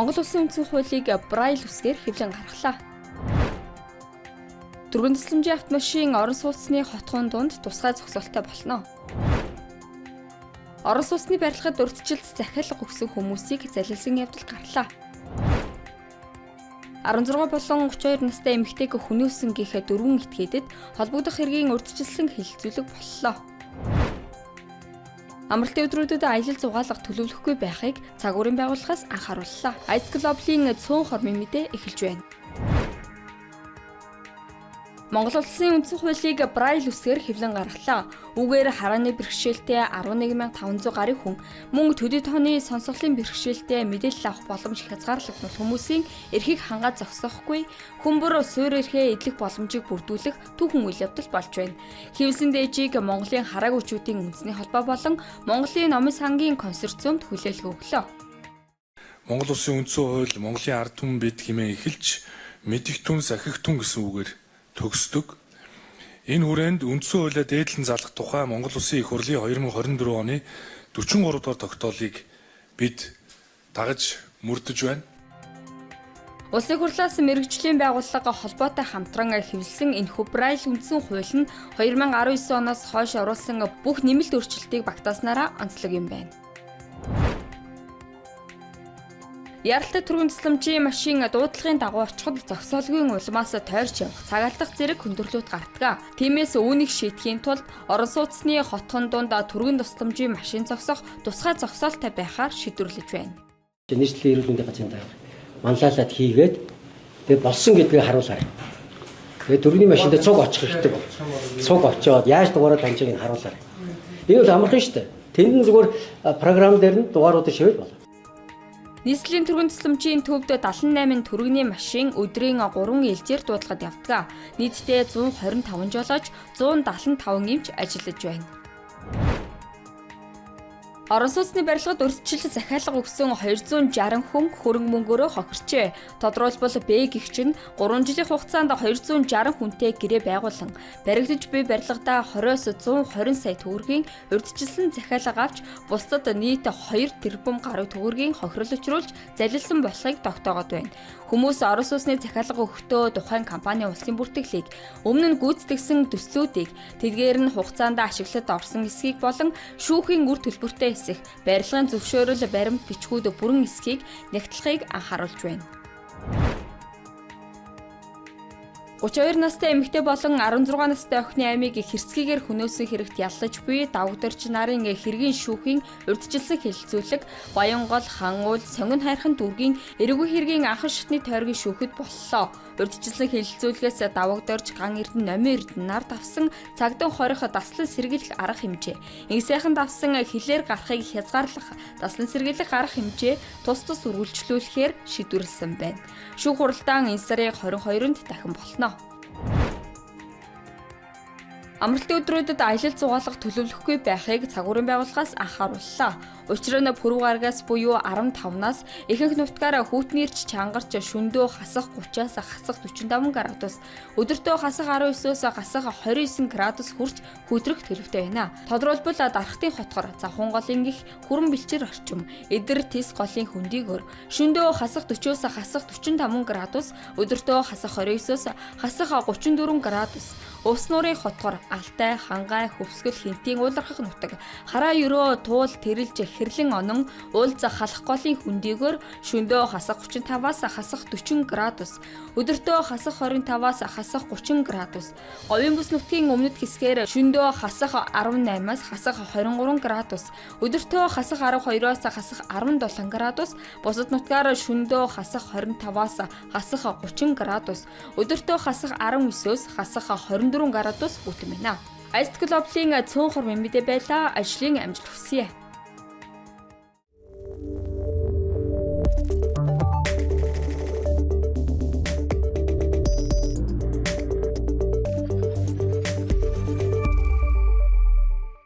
Монгол Улсын үндсэн хуулийг Braille үсгээр хэвлэн гаргалаа. Түргэн тусламжийн автомашин орон сууцны хотгон дунд тусгай зогсоолтой болно. Орон сууцны барилгад урьдчилж захиалга өгсөн хүмүүсийг залилсан явдал гарлаа. 16 болон 32 настай эмэгтэйг хүнөөсөн гэх 4 этгээдэд холбогдох хэргийн урьдчилсан хилэлцүүлэг боллоо. Амралтын өдрүүдэд аялал зугаалга төлөвлөхгүй байхыг цагуурын байгууллагаас анхаарууллаа. Ice Global-ийн цөөн хормын мэдээ эхэлж байна. Монгол Улсын үндсэн хуулийг Braille үсгээр хэвлэн гаргалаа. Үүгээр харааны бэрхшээлтэй 11500 гаруй хүн, мөн төдий тооны сонсголын бэрхшээлтэй мэдээлэл авах боломж хязгаарлагдмал хүмүүсийн эрхийг хангаад зогсоохгүй, хүмүүр суурь эрхээ эдлэх боломжийг бүрдүүлэх түүхэн үйл явдал болж байна. Хэвлсэн дээжийг Монголын хараа гүчүүдийн үндэсний холбоо болон Монголын Номын сангийн консорциумд хүлээлт өглөө. Монгол Улсын үндсэн хууль Монголын ард түмэн бид хэмээн эхэлж мэдих түн, сахих түн гэсэн үгээр төгсдөг. Энэ хүрээнд үндсэн хуулиа дээдлэн залгах тухай Монгол Улсын их хурлын 2024 оны 43 дугаар тогтоолыг бид дагаж мөрдөж байна. Улсын хурлаас мэргэжлийн байгууллага холбоотой хамтран хэвлсэн энэхүү Braille үндсэн хууль нь 2019 оноос хойш оруулсан бүх нэмэлт өөрчлөлтийг багтааснараа онцлог юм байна. Яралтай түргэн тусламжийн машин дуудлагын дагуу очиход зогсоолгүй улмаас тойрч явах цагаалдах зэрэг хүндрэлүүд гардаг. Тиймээс үүнийг шийдэхийн тулд орон сууцны хотгон дунд түргэн тусламжийн машин зогсоох тусгай зогсоолтой байхаар шийдвэрлэж байна. Нийслэлийн эрүүл мэндийн газрын даах манлайлаад хийгээд тэгээ болсон гэдгийг харуулаарай. Тэгээ түргэний машинд цуг очих хэрэгтэй бол. Цуг очоод яаж дугаараа дамжааг нь харуулаарай. Энэ бол амархан шүү дээ. Тэнд нь зүгээр програм дээр нь дугааруудыг шивээл болно. Нийслэлийн түргэн тусламжийн төвд 78 түргэний машин өдрийн 3 ээлжээр дуудлагад явдаг. Нийтдээ 125 жолооч 175 эмч ажиллаж байна. Орон сууцны барилгад урьдчилж захиалга өгсөн 260 хүн хөрөнгө мөнгөөрөө хохирчээ. Тодорхойлбол Б гэгч нь 3 жилийн хугацаанд 260 хүнтэй гэрээ байгуулан баригдаж буй барилгадаа 20-с 120 сая төгрөгийн урьдчилсан захиалга авч бусдад нийт 2 тэрбум гаруй төгрөгийн хохирол учруулж залилсан болохыг тогтоогод байна. Хүмүүс орон сууцны захиалга өгөхдөө тухайн компанийн улсын бүртгэлийг өмнө нь гүйцэтгэсэн төслүүдийг тэдгээр нь хугацаанд ашиглалт орсон эсхийг болон шүүхийн үр төлбөртэй эсэх барилгын зөвшөөрөл баримт бичгүүд бүрэн эсхийг нягтлахыг анхааруулж байна. 32 настай эмэгтэй болон 16 настай охины амийг хэрцгийгээр хөнөөсөн хэрэгт яллаж буй давагдагч нарын хэргийн шүүхийн урьдчилсан хилэлцүүлэг Баянгол, Хангуул, Сонгон хайрхан дүүргийн эрэггүй хэргийн анхан шатны тойргийн шүүхэд боллоо. Урьдчилсан хилэлцүүлгээс давагдагч Ган Эрдэнэ, Номын Эрдэнэ нарт авсан цагдаа хорих даслан сэргийлэх арга хэмжээ. Ингээсийнхэн давсан хилээр гарахыг хязгаарлах даслан сэргийлэх арга хэмжээ тус үргэлжлүүлэхээр шийдвэрлсэн байна. Шүүх хуралдаан энэ сарын 22-нд дахин болно. Амралтын өдрүүдэд аялал зугаалга төлөвлөхгүй байхыг цагуурын байгууллагаас анхаарууллаа. Учир нь пүрэв гарагаас буюу 15-наас ихэнх нутгаараа хүүтнэрч чангарч шөндөө хасах 30-аас хасах 45 градус, өдөртөө хасах 19-оос хасах 29 градус хүрч хөдрөх төлөвтэй байна. Тодорхойлбол дархтын хотгор, завхан голын гих хүрэн бэлчээр орчим, эдэр тис голын хөндийгөр шөндөө хасах 40-оос хасах 45 градус, өдөртөө хасах 29-оос хасах 34 градус. Увс нуурын хотгор, Алтай, Хангай, Хөвсгөл, Хинтийн уулархах нутаг, Хараа ерөө туул тэрэлж хэрлэн онон уулз халах голын хөндийгөр шөндөө хасах 35-аас хасах 40 градус, өдөртөө хасах 25-аас хасах 30 градус. Говийн бүс нутгийн өмнөд хэсгээр шөндөө хасах 18-аас хасах 23 градус, өдөртөө хасах 12-оос хасах 17 градус, бусад нутгаар шөндөө хасах 25-аас хасах 30 градус, өдөртөө хасах 19-оос хасах 24 градус үтэн байна. Ice Global-ийн цөөн хормын мэдээ байлаа. Ажлын амжилт хүсье.